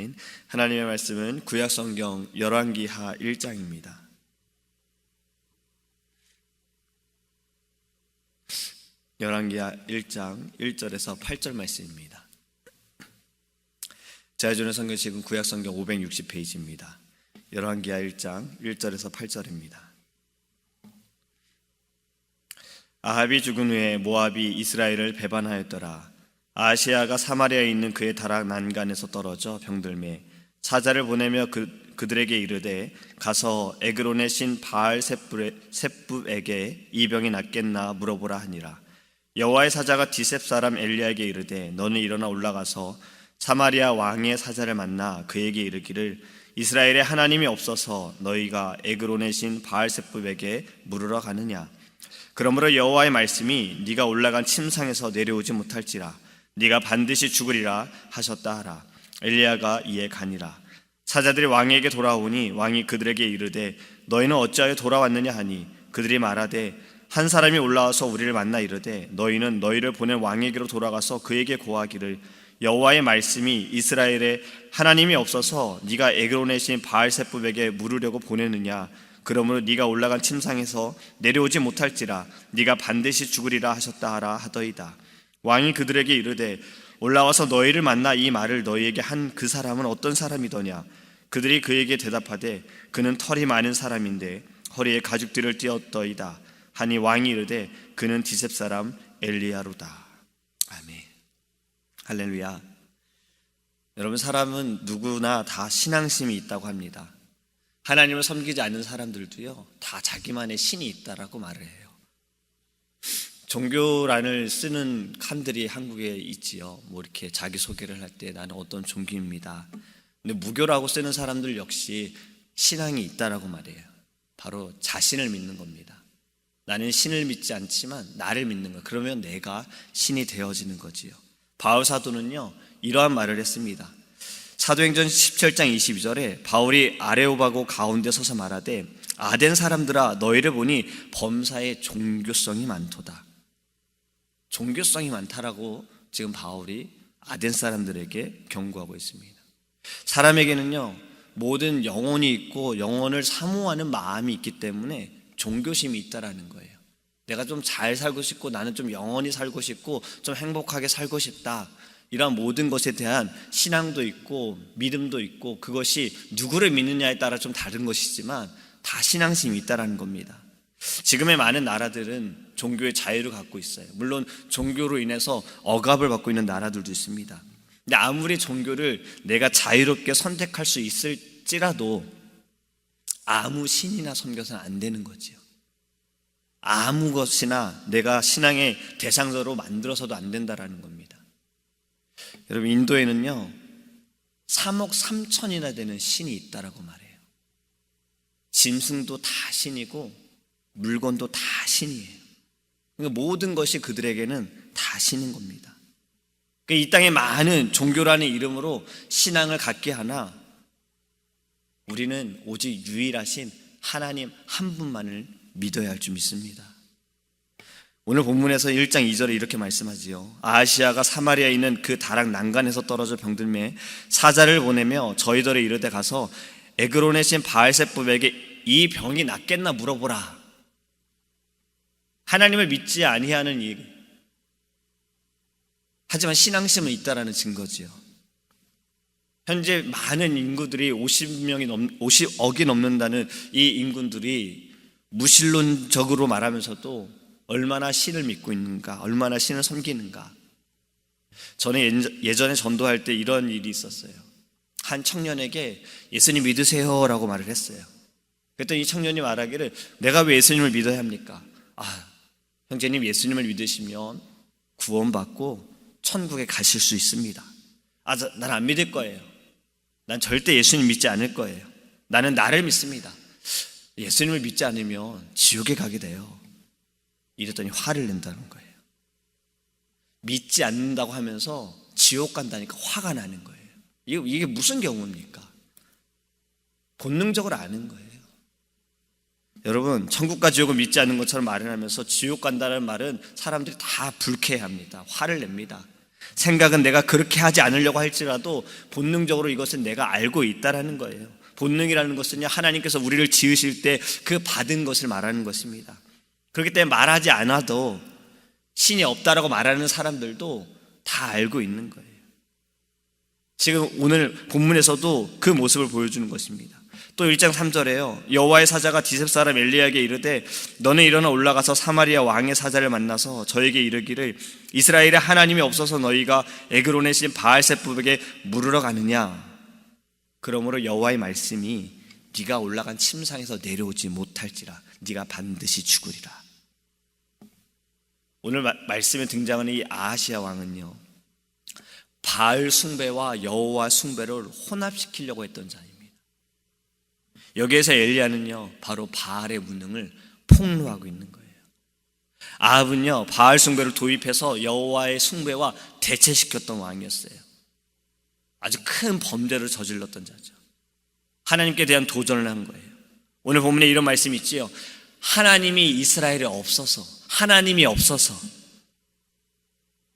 아멘. 하나님의 말씀은 구약성경 열왕기하 1장입니다. 열왕기하 1장 1절에서 8절 말씀입니다. 제가 주는 성경책은 구약성경 560페이지입니다. 열왕기하 1장 1절에서 8절입니다. 아합이 죽은 후에 모압이 이스라엘을 배반하였더라. 아하시야가 사마리아에 있는 그의 다락 난간에서 떨어져 병들매 사자를 보내며 그들에게 이르되 가서 에그론의 신 바알 셋붓에게 이 병이 낫겠나 물어보라 하니라. 여호와의 사자가 디셉 사람 엘리야에게 이르되 너는 일어나 올라가서 사마리아 왕의 사자를 만나 그에게 이르기를 이스라엘에 하나님이 없어서 너희가 에그론의 신 바알 셋붓에게 물으러 가느냐. 그러므로 여호와의 말씀이 네가 올라간 침상에서 내려오지 못할지라 네가 반드시 죽으리라 하셨다 하라. 엘리야가 이에 가니라. 사자들이 왕에게 돌아오니 왕이 그들에게 이르되 너희는 어찌하여 돌아왔느냐 하니 그들이 말하되 한 사람이 올라와서 우리를 만나 이르되 너희는 너희를 보낸 왕에게로 돌아가서 그에게 고하기를 여호와의 말씀이 이스라엘에 하나님이 없어서 네가 에그론의 신 바알 셋붓에게 물으려고 보내느냐. 그러므로 네가 올라간 침상에서 내려오지 못할지라 네가 반드시 죽으리라 하셨다 하라 하더이다. 왕이 그들에게 이르되 올라와서 너희를 만나 이 말을 너희에게 한 그 사람은 어떤 사람이더냐. 그들이 그에게 대답하되 그는 털이 많은 사람인데 허리에 가죽띠를 띠었더이다 하니 왕이 이르되 그는 디셉 사람 엘리야로다. 아멘. 할렐루야. 여러분, 사람은 누구나 다 신앙심이 있다고 합니다. 하나님을 섬기지 않는 사람들도요 다 자기만의 신이 있다라고 말을 해요. 종교란을 쓰는 칸들이 한국에 있지요. 뭐 이렇게 자기소개를 할 때 나는 어떤 종교입니다. 근데 무교라고 쓰는 사람들 역시 신앙이 있다라고 말해요. 바로 자신을 믿는 겁니다. 나는 신을 믿지 않지만 나를 믿는 거. 그러면 내가 신이 되어지는 거지요. 바울 사도는요 이러한 말을 했습니다. 사도행전 17장 22절에 바울이 아레오바고 가운데 서서 말하되 아덴 사람들아 너희를 보니 범사에 종교성이 많도다. 종교성이 많다라고 지금 바울이 아덴 사람들에게 경고하고 있습니다. 사람에게는요 모든 영혼이 있고 영혼을 사모하는 마음이 있기 때문에 종교심이 있다라는 거예요. 내가 좀 잘 살고 싶고 나는 좀 영원히 살고 싶고 좀 행복하게 살고 싶다. 이러한 모든 것에 대한 신앙도 있고 믿음도 있고 그것이 누구를 믿느냐에 따라 좀 다른 것이지만 다 신앙심이 있다라는 겁니다. 지금의 많은 나라들은 종교의 자유를 갖고 있어요. 물론 종교로 인해서 억압을 받고 있는 나라들도 있습니다. 근데 아무리 종교를 내가 자유롭게 선택할 수 있을지라도 아무 신이나 섬겨서는 안 되는 거지요. 아무 것이나 내가 신앙의 대상자로 만들어서도 안 된다라는 겁니다. 여러분, 인도에는요 3억 3천이나 되는 신이 있다라고 말해요. 짐승도 다 신이고 물건도 다 신이에요. 그러니까 모든 것이 그들에게는 다 신인 겁니다. 그러니까 이 땅에 많은 종교라는 이름으로 신앙을 갖게 하나 우리는 오직 유일하신 하나님 한 분만을 믿어야 할 줄 믿습니다. 오늘 본문에서 1장 2절에 이렇게 말씀하지요. 아하시야가 사마리아에 있는 그 다락 난간에서 떨어져 병들매 사자를 보내며 저희들에 이르되 가서 에그론의 신 바알 셋붓에게 이 병이 낫겠나 물어보라. 하나님을 믿지 아니하는 일, 하지만 신앙심은 있다라는 증거지요. 현재 많은 인구들이 50억이 넘는다는 이 인구들이 무신론적으로 말하면서도 얼마나 신을 믿고 있는가, 얼마나 신을 섬기는가. 저는 예전에 전도할 때 이런 일이 있었어요. 한 청년에게 예수님 믿으세요 라고 말을 했어요. 그랬더니 이 청년이 말하기를 내가 왜 예수님을 믿어야 합니까? 형제님, 예수님을 믿으시면 구원받고 천국에 가실 수 있습니다. 난 안 믿을 거예요. 난 절대 예수님 믿지 않을 거예요. 나는 나를 믿습니다. 예수님을 믿지 않으면 지옥에 가게 돼요. 이랬더니 화를 낸다는 거예요. 믿지 않는다고 하면서 지옥 간다니까 화가 나는 거예요. 이게 무슨 경우입니까? 본능적으로 아는 거예요. 여러분, 천국과 지옥을 믿지 않는 것처럼 말을 하면서 지옥 간다는 말은 사람들이 다 불쾌해합니다. 화를 냅니다. 생각은 내가 그렇게 하지 않으려고 할지라도 본능적으로 이것은 내가 알고 있다라는 거예요. 본능이라는 것은요, 하나님께서 우리를 지으실 때 그 받은 것을 말하는 것입니다. 그렇기 때문에 말하지 않아도 신이 없다라고 말하는 사람들도 다 알고 있는 거예요. 지금 오늘 본문에서도 그 모습을 보여주는 것입니다. 또 1장 3절에요. 여호와의 사자가 디셉 사람 엘리야에게 이르되 너는 일어나 올라가서 사마리아 왕의 사자를 만나서 저에게 이르기를 이스라엘의 하나님이 없어서 너희가 에그론에 신 바알세불에게 물으러 가느냐. 그러므로 여호와의 말씀이 네가 올라간 침상에서 내려오지 못할지라 네가 반드시 죽으리라. 오늘 말씀에 등장하는 이 아하시야 왕은요, 바알 숭배와 여호와 숭배를 혼합시키려고 했던 자입니다. 여기에서 엘리야는요, 바로 바알의 무능을 폭로하고 있는 거예요. 아합은요, 바알 숭배를 도입해서 여호와의 숭배와 대체시켰던 왕이었어요. 아주 큰 범죄를 저질렀던 자죠. 하나님께 대한 도전을 한 거예요. 오늘 본문에 이런 말씀이 있지요. 하나님이 이스라엘에 없어서, 하나님이 없어서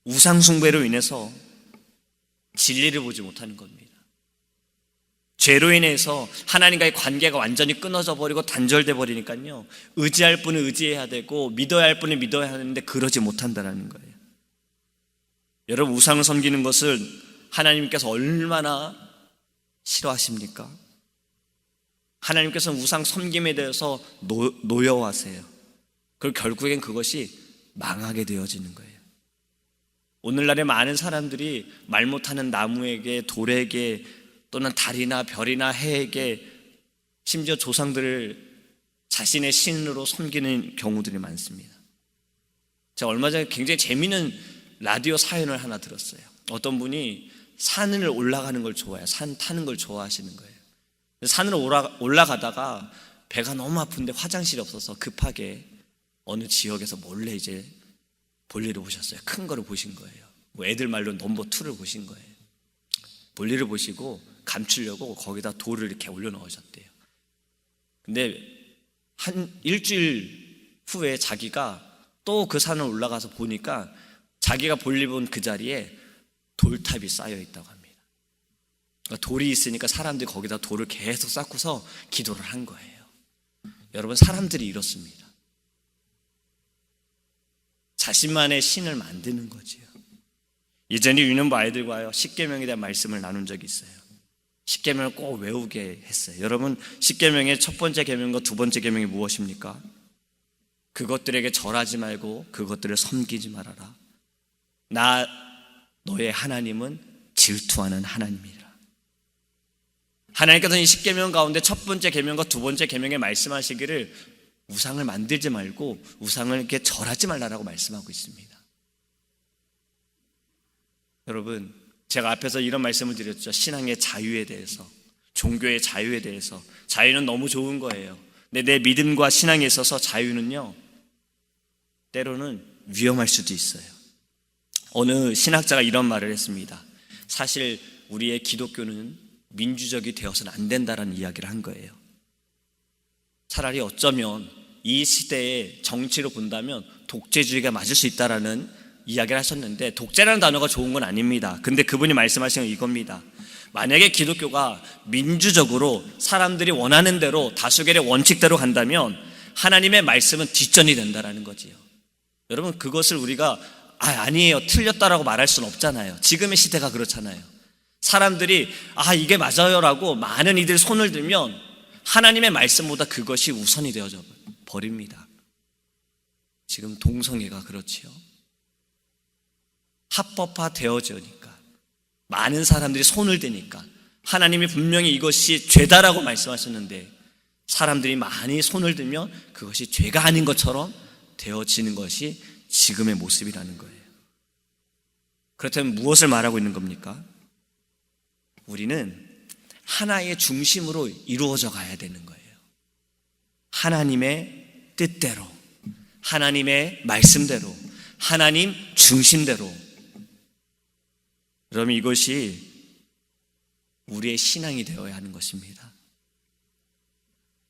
우상 숭배로 인해서 진리를 보지 못하는 겁니다. 죄로 인해서 하나님과의 관계가 완전히 끊어져 버리고 단절돼 버리니까요, 의지할 분은 의지해야 되고 믿어야 할 분은 믿어야 하는데 그러지 못한다는 거예요. 여러분, 우상을 섬기는 것을 하나님께서 얼마나 싫어하십니까? 하나님께서는 우상 섬김에 대해서 노여워하세요. 그리고 결국엔 그것이 망하게 되어지는 거예요. 오늘날의 많은 사람들이 말 못하는 나무에게, 돌에게, 또는 달이나 별이나 해에게, 심지어 조상들을 자신의 신으로 섬기는 경우들이 많습니다. 제가 얼마 전에 굉장히 재미있는 라디오 사연을 하나 들었어요. 어떤 분이 산을 올라가는 걸 좋아해요. 산 타는 걸 좋아하시는 거예요. 산을 올라가다가 배가 너무 아픈데 화장실이 없어서 급하게 어느 지역에서 몰래 이제 볼일을 보셨어요. 큰 거를 보신 거예요. 뭐 애들 말로 넘버 2를 보신 거예요. 볼일을 보시고 감추려고 거기다 돌을 이렇게 올려놓으셨대요. 근데 한 일주일 후에 자기가 또 그 산을 올라가서 보니까 자기가 볼일 본 그 자리에 돌탑이 쌓여 있다고 합니다. 그러니까 돌이 있으니까 사람들이 거기다 돌을 계속 쌓고서 기도를 한 거예요. 여러분, 사람들이 이렇습니다. 자신만의 신을 만드는 거지요. 예전에 유년부 아이들과요, 십계명에 대한 말씀을 나눈 적이 있어요. 십계명을 꼭 외우게 했어요. 여러분, 십계명의 첫 번째 계명과 두 번째 계명이 무엇입니까? 그것들에게 절하지 말고 그것들을 섬기지 말아라. 나 너의 하나님은 질투하는 하나님이라. 하나님께서는 이 십계명 가운데 첫 번째 계명과 두 번째 계명에 말씀하시기를 우상을 만들지 말고 우상을 이렇게 절하지 말라라고 말씀하고 있습니다. 여러분, 제가 앞에서 이런 말씀을 드렸죠. 신앙의 자유에 대해서, 종교의 자유에 대해서. 자유는 너무 좋은 거예요. 근데 내 믿음과 신앙에 있어서 자유는요, 때로는 위험할 수도 있어요. 어느 신학자가 이런 말을 했습니다. 사실 우리의 기독교는 민주적이 되어서는 안 된다라는 이야기를 한 거예요. 차라리 어쩌면 이 시대의 정치로 본다면 독재주의가 맞을 수 있다라는 이야기를 하셨는데, 독재라는 단어가 좋은 건 아닙니다. 근데 그분이 말씀하신 건 이겁니다. 만약에 기독교가 민주적으로 사람들이 원하는 대로 다수결의 원칙대로 간다면 하나님의 말씀은 뒷전이 된다라는 거지요. 여러분, 그것을 우리가 아니에요, 틀렸다라고 말할 수는 없잖아요. 지금의 시대가 그렇잖아요. 사람들이 이게 맞아요라고 많은 이들 손을 들면 하나님의 말씀보다 그것이 우선이 되어져 버립니다. 지금 동성애가 그렇지요. 합법화 되어지니까, 많은 사람들이 손을 대니까, 하나님이 분명히 이것이 죄다라고 말씀하셨는데 사람들이 많이 손을 들면 그것이 죄가 아닌 것처럼 되어지는 것이 지금의 모습이라는 거예요. 그렇다면 무엇을 말하고 있는 겁니까? 우리는 하나의 중심으로 이루어져 가야 되는 거예요. 하나님의 뜻대로, 하나님의 말씀대로, 하나님 중심대로. 그러면 이것이 우리의 신앙이 되어야 하는 것입니다.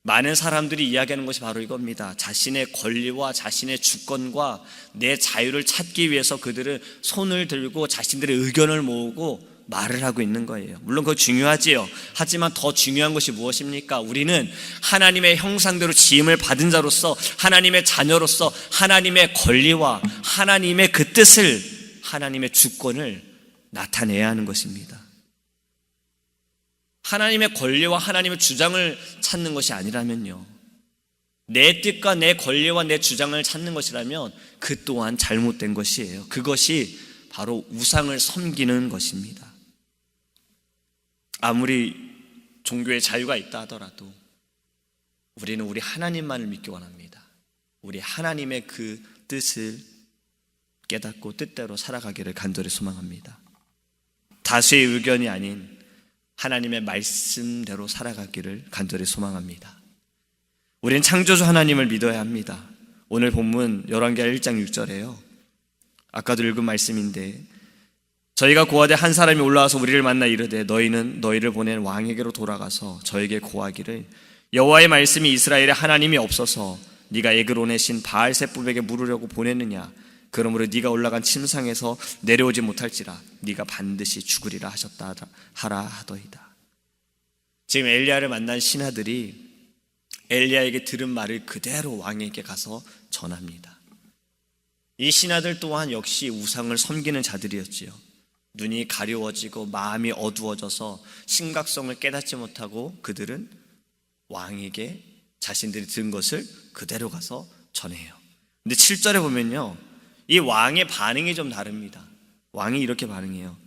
많은 사람들이 이야기하는 것이 바로 이겁니다. 자신의 권리와 자신의 주권과 내 자유를 찾기 위해서 그들은 손을 들고 자신들의 의견을 모으고 말을 하고 있는 거예요. 물론 그거 중요하지요. 하지만 더 중요한 것이 무엇입니까? 우리는 하나님의 형상대로 지음을 받은 자로서, 하나님의 자녀로서 하나님의 권리와 하나님의 그 뜻을, 하나님의 주권을 나타내야 하는 것입니다. 하나님의 권리와 하나님의 주장을 찾는 것이 아니라면요, 내 뜻과 내 권리와 내 주장을 찾는 것이라면 그 또한 잘못된 것이에요. 그것이 바로 우상을 섬기는 것입니다. 아무리 종교의 자유가 있다 하더라도 우리는 우리 하나님만을 믿기 원합니다. 우리 하나님의 그 뜻을 깨닫고 뜻대로 살아가기를 간절히 소망합니다. 다수의 의견이 아닌 하나님의 말씀대로 살아가기를 간절히 소망합니다. 우리는 창조주 하나님을 믿어야 합니다. 오늘 본문 열왕기하 1장 6절에요. 아까도 읽은 말씀인데, 저희가 고하되 한 사람이 올라와서 우리를 만나 이르되 너희는 너희를 보낸 왕에게로 돌아가서 저에게 고하기를 여호와의 말씀이 이스라엘의 하나님이 없어서 네가 에그론의 바알세불에게 물으려고 보냈느냐. 그러므로 네가 올라간 침상에서 내려오지 못할지라 네가 반드시 죽으리라 하셨다 하라 하더이다. 지금 엘리야를 만난 신하들이 엘리야에게 들은 말을 그대로 왕에게 가서 전합니다. 이 신하들 또한 역시 우상을 섬기는 자들이었지요. 눈이 가려워지고 마음이 어두워져서 심각성을 깨닫지 못하고 그들은 왕에게 자신들이 들은 것을 그대로 가서 전해요. 근데 7절에 보면요, 이 왕의 반응이 좀 다릅니다. 왕이 이렇게 반응해요.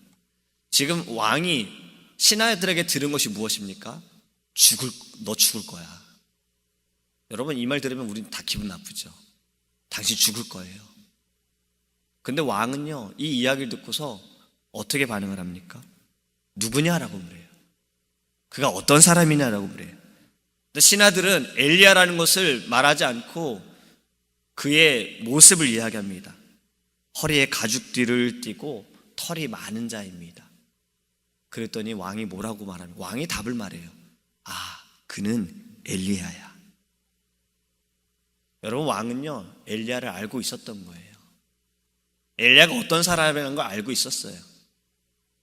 지금 왕이 신하들에게 들은 것이 무엇입니까? 너 죽을 거야. 여러분, 이 말 들으면 우린 다 기분 나쁘죠. 당신 죽을 거예요. 근데 왕은요, 이 이야기를 듣고서 어떻게 반응을 합니까? 누구냐라고 물어요. 그가 어떤 사람이냐라고 물어요. 근데 신하들은 엘리야라는 것을 말하지 않고 그의 모습을 이야기합니다. 허리에 가죽띠를 띠고 털이 많은 자입니다. 그랬더니 왕이 뭐라고 말합니까? 왕이 답을 말해요. 아, 그는 엘리야야. 여러분, 왕은요, 엘리야를 알고 있었던 거예요. 엘리야가 어떤 사람이라는 걸 알고 있었어요.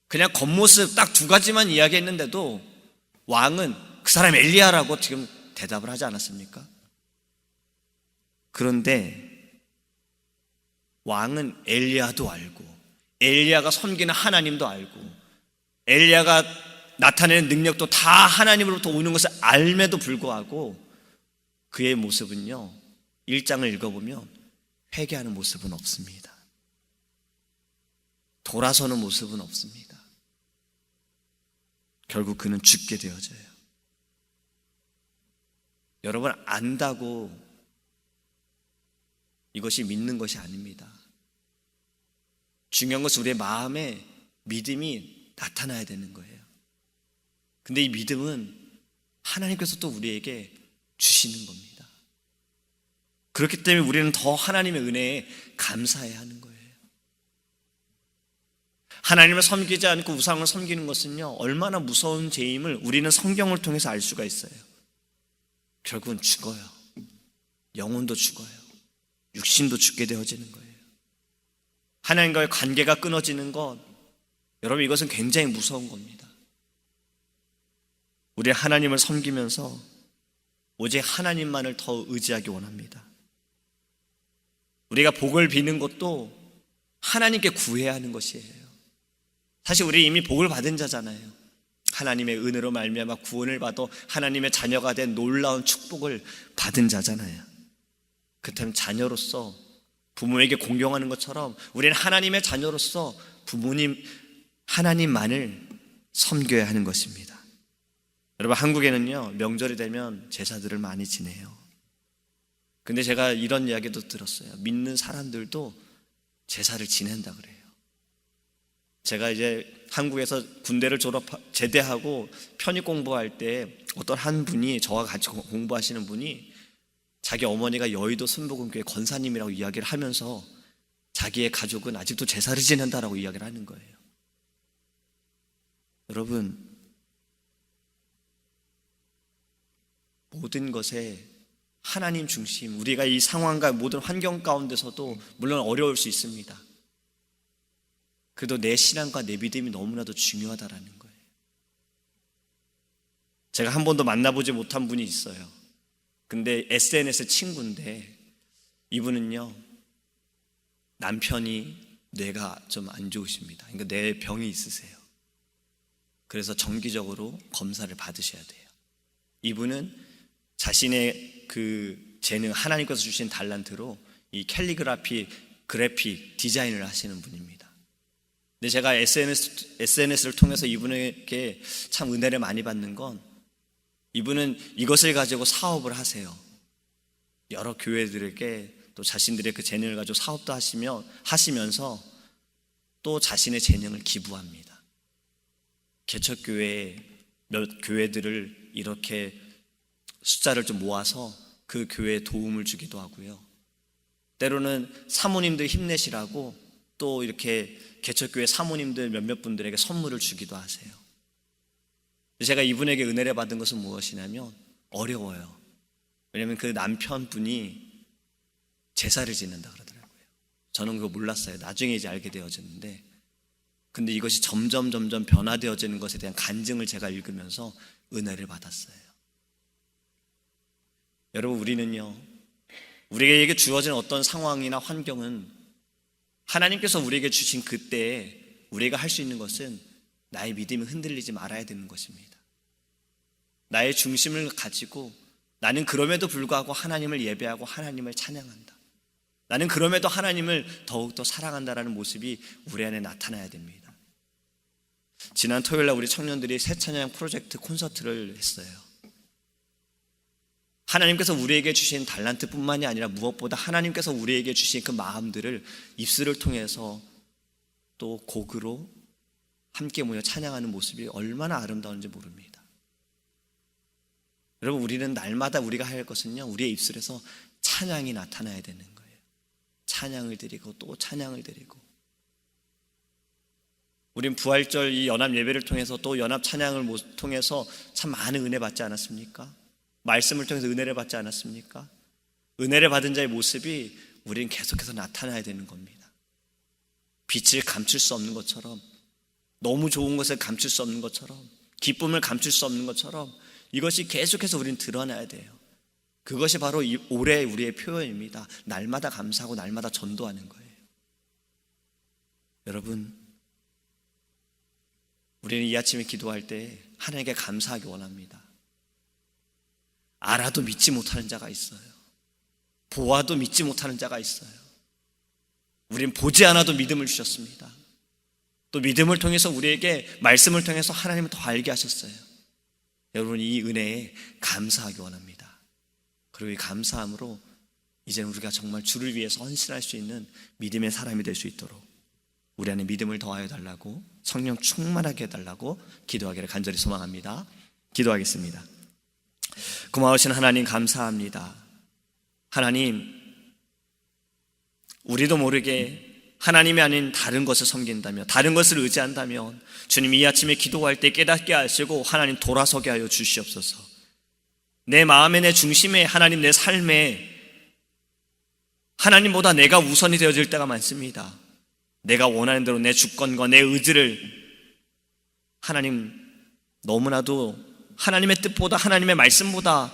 그냥 겉모습 딱 두 가지만 이야기했는데도 왕은 그 사람 엘리야라고 지금 대답을 하지 않았습니까? 그런데 왕은 엘리야도 알고 엘리야가 섬기는 하나님도 알고 엘리야가 나타내는 능력도 다 하나님으로부터 오는 것을 알매도 불구하고 그의 모습은요, 1장을 읽어보면 회개하는 모습은 없습니다. 돌아서는 모습은 없습니다. 결국 그는 죽게 되어져요. 여러분, 안다고 이것이 믿는 것이 아닙니다. 중요한 것은 우리의 마음에 믿음이 나타나야 되는 거예요. 근데 이 믿음은 하나님께서 또 우리에게 주시는 겁니다. 그렇기 때문에 우리는 더 하나님의 은혜에 감사해야 하는 거예요. 하나님을 섬기지 않고 우상을 섬기는 것은요, 얼마나 무서운 죄임을 우리는 성경을 통해서 알 수가 있어요. 결국은 죽어요. 영혼도 죽어요. 육신도 죽게 되어지는 거예요. 하나님과의 관계가 끊어지는 것, 여러분, 이것은 굉장히 무서운 겁니다. 우리 하나님을 섬기면서 오직 하나님만을 더 의지하기 원합니다. 우리가 복을 비는 것도 하나님께 구해야 하는 것이에요. 사실 우리 이미 복을 받은 자잖아요. 하나님의 은혜로 말미암아 구원을 받아 하나님의 자녀가 된 놀라운 축복을 받은 자잖아요. 그렇다면 자녀로서 부모에게 공경하는 것처럼 우리는 하나님의 자녀로서 부모님 하나님만을 섬겨야 하는 것입니다. 여러분, 한국에는요, 명절이 되면 제사들을 많이 지내요. 근데 제가 이런 이야기도 들었어요. 믿는 사람들도 제사를 지낸다 그래요. 제가 이제 한국에서 군대를 제대하고 편입 공부할 때 어떤 한 분이, 저와 같이 공부하시는 분이 자기 어머니가 여의도 순복음교회 권사님이라고 이야기를 하면서 자기의 가족은 아직도 제사를 지낸다라고 이야기를 하는 거예요. 여러분, 모든 것에 하나님 중심, 우리가 이 상황과 모든 환경 가운데서도 물론 어려울 수 있습니다. 그래도 내 신앙과 내 믿음이 너무나도 중요하다라는 거예요. 제가 한 번도 만나보지 못한 분이 있어요. 근데 SNS 친구인데 이분은요, 남편이 뇌가 좀 안 좋으십니다. 그러니까 뇌병이 있으세요. 그래서 정기적으로 검사를 받으셔야 돼요. 이분은 자신의 그 재능, 하나님께서 주신 달란트로 이 캘리그라피, 그래픽, 디자인을 하시는 분입니다. 근데 제가 SNS를 통해서 이분에게 참 은혜를 많이 받는 건, 이분은 이것을 가지고 사업을 하세요. 여러 교회들에게 또 자신들의 그 재능을 가지고 사업도 하시면서 또 자신의 재능을 기부합니다. 개척교회 몇 교회들을 이렇게 숫자를 좀 모아서 그 교회에 도움을 주기도 하고요. 때로는 사모님들 힘내시라고 또 이렇게 개척교회 사모님들 몇몇 분들에게 선물을 주기도 하세요. 제가 이분에게 은혜를 받은 것은 무엇이냐면, 어려워요. 왜냐하면 그 남편분이 제사를 지낸다 그러더라고요. 저는 그거 몰랐어요. 나중에 이제 알게 되어졌는데, 근데 이것이 점점 변화되어지는 것에 대한 간증을 제가 읽으면서 은혜를 받았어요. 여러분, 우리는요, 우리에게 주어진 어떤 상황이나 환경은 하나님께서 우리에게 주신 그때에 우리가 할 수 있는 것은 나의 믿음이 흔들리지 말아야 되는 것입니다. 나의 중심을 가지고 나는 그럼에도 불구하고 하나님을 예배하고 하나님을 찬양한다. 나는 그럼에도 하나님을 더욱더 사랑한다라는 모습이 우리 안에 나타나야 됩니다. 지난 토요일날 우리 청년들이 새 찬양 프로젝트 콘서트를 했어요. 하나님께서 우리에게 주신 달란트뿐만이 아니라 무엇보다 하나님께서 우리에게 주신 그 마음들을 입술을 통해서 또 곡으로 함께 모여 찬양하는 모습이 얼마나 아름다운지 모릅니다. 여러분, 우리는 날마다 우리가 할 것은요, 우리의 입술에서 찬양이 나타나야 되는 거예요. 찬양을 드리고 또 찬양을 드리고. 우린 부활절 이 연합 예배를 통해서 또 연합 찬양을 통해서 참 많은 은혜 받지 않았습니까? 말씀을 통해서 은혜를 받지 않았습니까? 은혜를 받은 자의 모습이 우리는 계속해서 나타나야 되는 겁니다. 빛을 감출 수 없는 것처럼, 너무 좋은 것을 감출 수 없는 것처럼, 기쁨을 감출 수 없는 것처럼 이것이 계속해서 우리는 드러나야 돼요. 그것이 바로 올해 우리의 표현입니다. 날마다 감사하고 날마다 전도하는 거예요. 여러분, 우리는 이 아침에 기도할 때 하나님께 감사하기 원합니다. 알아도 믿지 못하는 자가 있어요. 보아도 믿지 못하는 자가 있어요. 우린 보지 않아도 믿음을 주셨습니다. 또 믿음을 통해서 우리에게 말씀을 통해서 하나님을 더 알게 하셨어요. 여러분, 이 은혜에 감사하기 원합니다. 그리고 이 감사함으로 이제는 우리가 정말 주를 위해서 헌신할 수 있는 믿음의 사람이 될 수 있도록 우리 안에 믿음을 더하여 달라고, 성령 충만하게 해달라고 기도하기를 간절히 소망합니다. 기도하겠습니다. 고마우신 하나님, 감사합니다. 하나님, 우리도 모르게 하나님이 아닌 다른 것을 섬긴다며, 다른 것을 의지한다면 주님, 이 아침에 기도할 때 깨닫게 하시고 하나님 돌아서게 하여 주시옵소서. 내 마음에, 내 중심에, 하나님 내 삶에 하나님보다 내가 우선이 되어질 때가 많습니다. 내가 원하는 대로 내 주권과 내 의지를 하나님 너무나도 하나님의 뜻보다, 하나님의 말씀보다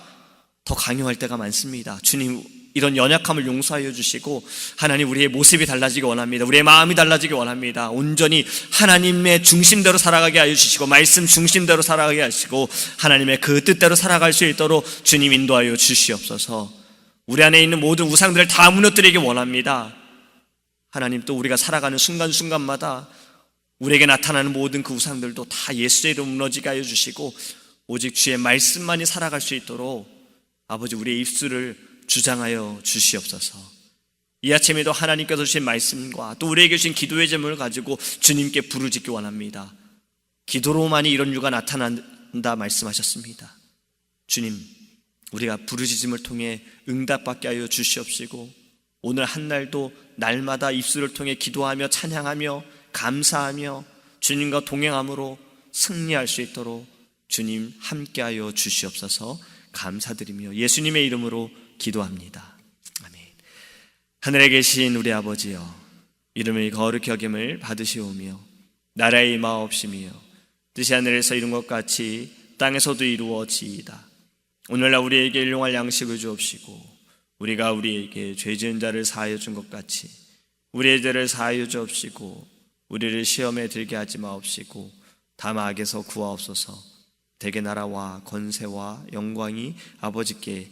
더 강요할 때가 많습니다. 주님, 이런 연약함을 용서하여 주시고 하나님, 우리의 모습이 달라지기 원합니다. 우리의 마음이 달라지기 원합니다. 온전히 하나님의 중심대로 살아가게 하여 주시고 말씀 중심대로 살아가게 하시고 하나님의 그 뜻대로 살아갈 수 있도록 주님 인도하여 주시옵소서. 우리 안에 있는 모든 우상들을 다 무너뜨리기 원합니다. 하나님, 또 우리가 살아가는 순간순간마다 우리에게 나타나는 모든 그 우상들도 다 예수의 이름으로 무너지게 하여 주시고 오직 주의 말씀만이 살아갈 수 있도록 아버지, 우리의 입술을 주장하여 주시옵소서. 이 아침에도 하나님께서 주신 말씀과 또 우리에게 주신 기도의 제목을 가지고 주님께 부르짖기 원합니다. 기도로만이 이런 유가 나타난다 말씀하셨습니다. 주님, 우리가 부르짖음을 통해 응답받게 하여 주시옵시고 오늘 한 날도 날마다 입술을 통해 기도하며 찬양하며 감사하며 주님과 동행함으로 승리할 수 있도록 주님 함께하여 주시옵소서. 감사드리며 예수님의 이름으로 기도합니다. 아멘. 하늘에 계신 우리 아버지여, 이름을 거룩히 여김을 받으시오며 나라의 임하옵시며 뜻이 하늘에서 이룬 것 같이 땅에서도 이루어지이다. 오늘날 우리에게 일용할 양식을 주옵시고 우리가 우리에게 죄 지은 자를 사하여 준 것 같이 우리의 죄를 사하여 주옵시고 우리를 시험에 들게 하지 마옵시고 다만 악에서 구하옵소서. 대개 나라와 권세와 영광이 아버지께